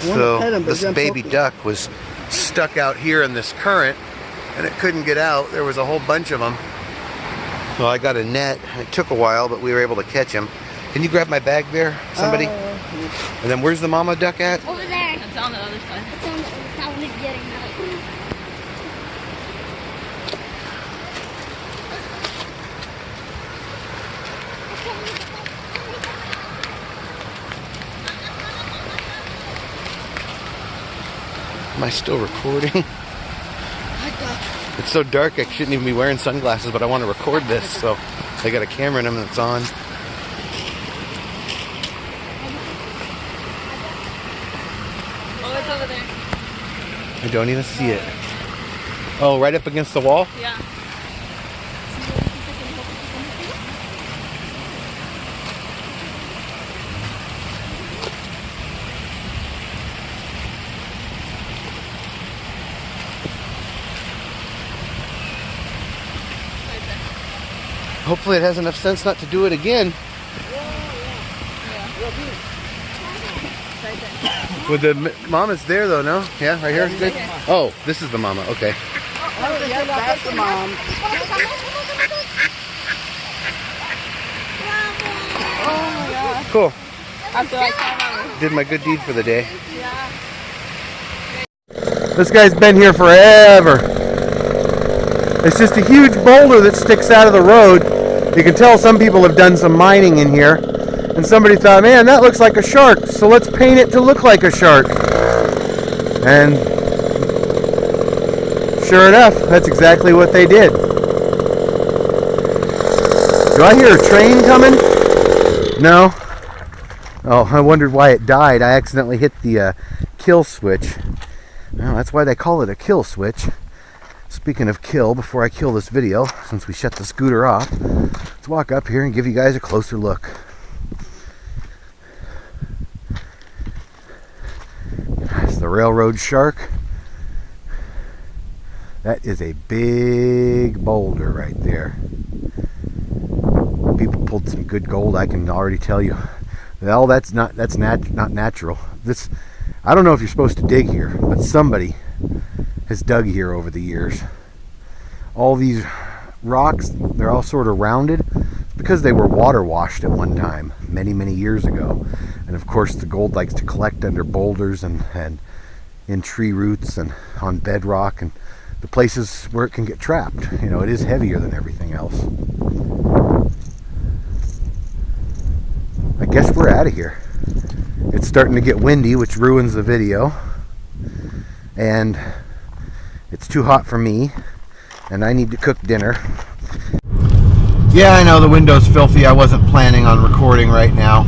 So this baby duck was stuck out here in this current and it couldn't get out. There was a whole bunch of them. So I got a net. It took a while, but we were able to catch him. Can you grab my bag there, somebody? And then where's the mama duck at? Over there. It's on the other side. It's on the other side. He's getting out. Am I still recording? It's so dark I shouldn't even be wearing sunglasses, but I want to record this, so I got a camera in them that's on. Oh, it's over there. I don't even see it. Oh, right up against the wall? Yeah. Hopefully it has enough sense not to do it again. With the mama's there though, no? Yeah, right here is good? Oh, this is the mama, okay. Oh, yeah, that's the mom. Oh my God. Cool. After I came Did my good deed for the day. Yeah. This guy's been here forever. It's just a huge boulder that sticks out of the road. You can tell some people have done some mining in here. And somebody thought, man, that looks like a shark, so let's paint it to look like a shark. And sure enough, that's exactly what they did. Do I hear a train coming? No. Oh, I wondered why it died. I accidentally hit the kill switch. Well, that's why they call it a kill switch. Speaking of kill, before I kill this video, since we shut the scooter off, let's walk up here and give you guys a closer look. That's the railroad shark. That is a big boulder right there. People pulled some good gold, I can already tell you. Well, that's not natural. This, I don't know if you're supposed to dig here, but somebody has dug here over the years. All these rocks, they're all sort of rounded because they were water washed at one time, many years ago. And of course the gold likes to collect under boulders and in tree roots and on bedrock and the places where it can get trapped. You know, it is heavier than everything else. I guess we're out of here. It's starting to get windy, which ruins the video. And it's too hot for me, and I need to cook dinner. Yeah, I know the window's filthy. I wasn't planning on recording right now.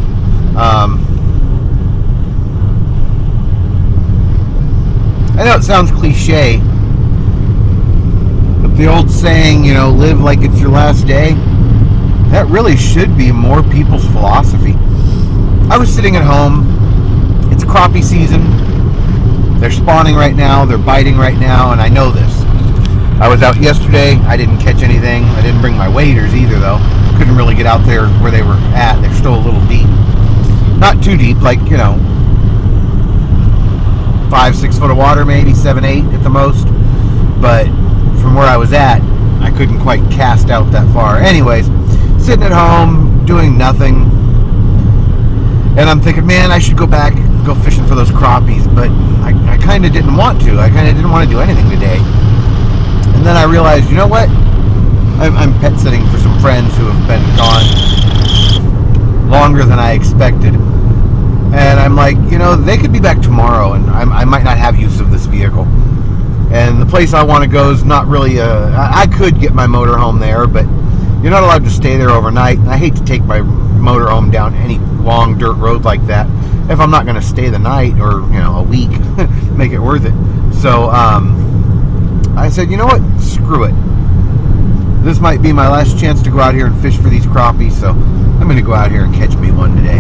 I know it sounds cliche, but the old saying, you know, live like it's your last day, that really should be more people's philosophy. I was sitting at home. It's crappie season. They're spawning right now, they're biting right now, and I know this. I was out yesterday, I didn't catch anything. I didn't bring my waders either though. Couldn't really get out there where they were at. They're still a little deep. Not too deep, like, you know, 5-6 foot of water, maybe 7-8 at the most. But from where I was at, I couldn't quite cast out that far. Anyways, sitting at home, doing nothing. And I'm thinking, man, I should go back and go fishing for those crappies, but I kind of didn't want to. I kind of didn't want to do anything today. And then I realized, you know what? I'm pet sitting for some friends who have been gone longer than I expected. And I'm like, you know, they could be back tomorrow, and I might not have use of this vehicle. And the place I want to go is not really I could get my motorhome there, but you're not allowed to stay there overnight. And I hate to take my motorhome down any long dirt road like that if I'm not going to stay the night or, you know, a week. Make it worth it. So I said, you know what, screw it, this might be my last chance to go out here and fish for these crappies, so I'm going to go out here and catch me one today.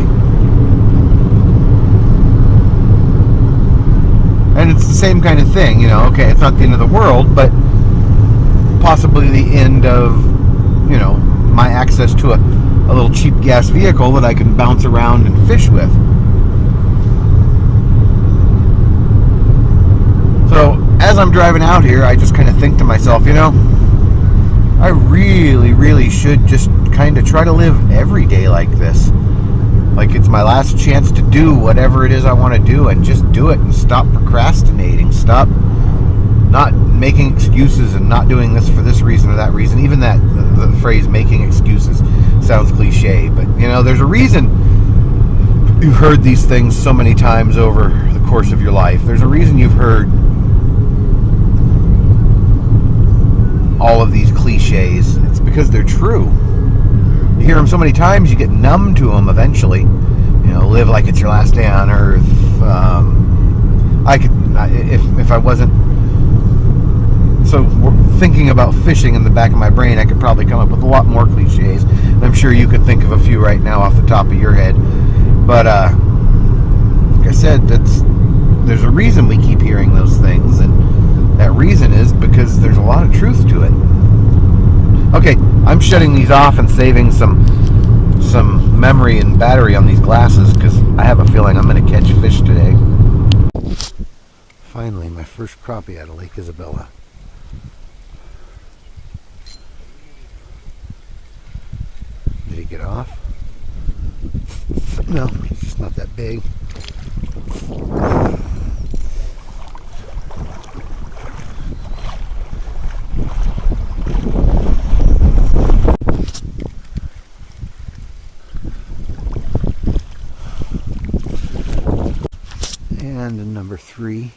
And it's the same kind of thing, you know. Okay, it's not the end of the world, but possibly the end of, you know, my access to a little cheap gas vehicle that I can bounce around and fish with. as I'm driving out here, I just kind of think to myself, you know, I really should just kind of try to live every day like this. Like it's my last chance to do whatever it is I want to do, and just do it and stop procrastinating. Stop not making excuses and not doing this for this reason or that reason. Even that, the phrase making excuses sounds cliche, but you know, there's a reason you've heard these things so many times over the course of your life. There's a reason you've heard all of these cliches. It's because they're true. You hear them so many times, you get numb to them eventually. You know, live like it's your last day on earth. If I wasn't so thinking about fishing in the back of my brain, I could probably come up with a lot more cliches. And I'm sure you could think of a few right now off the top of your head. But like I said, there's a reason we keep hearing those things, and that reason is because there's a lot of truth to it. Okay, I'm shutting these off and saving some memory and battery on these glasses because I have a feeling I'm going to catch fish today. Finally, my first crappie out of Lake Isabella. Did he get off? No, he's just not that big. And a number 3.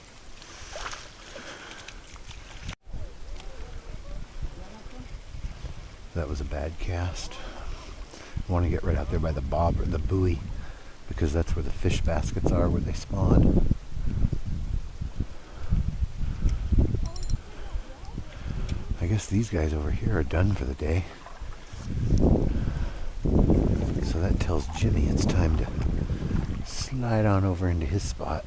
That was a bad cast. I want to get right out there by the bob or the buoy, because that's where the fish baskets are, where they spawn. I guess these guys over here are done for the day. So that tells Jimmy it's time to slide on over into his spot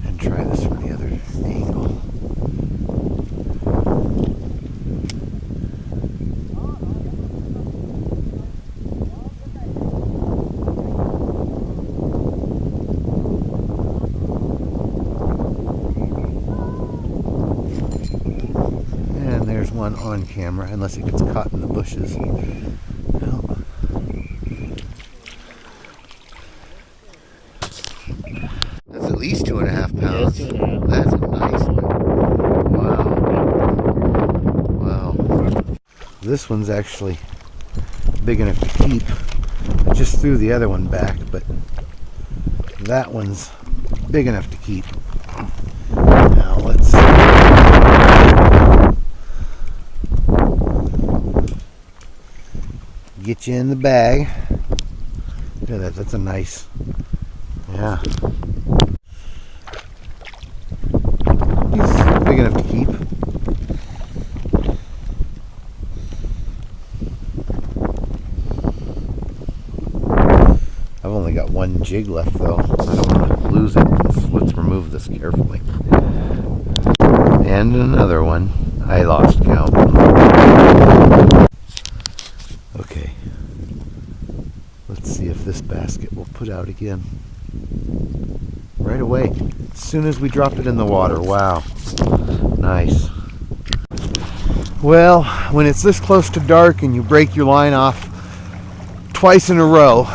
and try this from the other angle. And there's one on camera, unless it gets caught in the bushes. Well, that's at least 2.5 pounds. Yeah, 2.5. That's a nice one. Wow. Wow. This one's actually big enough to keep. I just threw the other one back, but that one's big enough to keep. Now let's get you in the bag. Look at that, that's a nice, yeah. He's big enough to keep. I've only got one jig left though. I don't want to lose it. Let's remove this carefully. And another one. I lost count. Okay. Let's see if this basket will put out again. Right away. As soon as we drop it in the water. Wow. Nice. Well, when it's this close to dark and you break your line off twice in a row,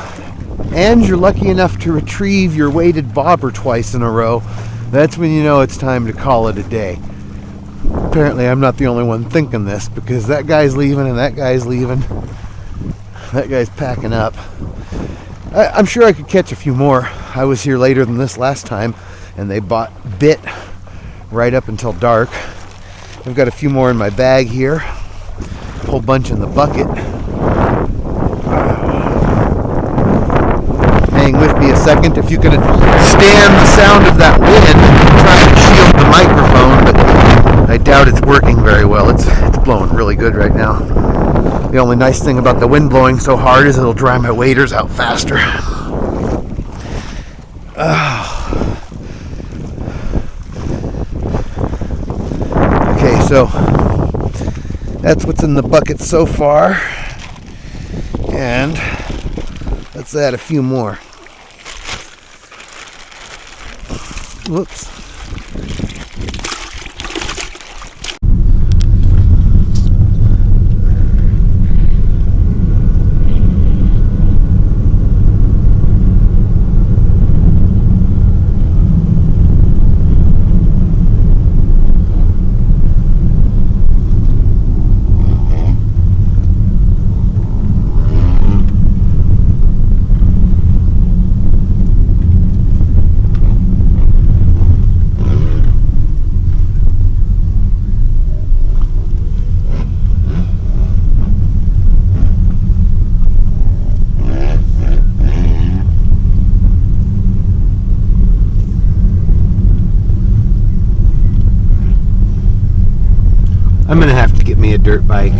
and you're lucky enough to retrieve your weighted bobber twice in a row, that's when you know it's time to call it a day. Apparently I'm not the only one thinking this, because that guy's leaving and that guy's leaving. That guy's packing up. I'm sure I could catch a few more. I was here later than this last time, and they bit right up until dark. I've got a few more in my bag here. A whole bunch in the bucket. Hang with me a second. If you can stand the sound of that wind, trying to shield the microphone, but I doubt it's working very well. It's blowing really good right now. The only nice thing about the wind blowing so hard is it'll dry my waders out faster. Okay, so that's what's in the bucket so far. And let's add a few more. Whoops. I'm gonna have to get me a dirt bike.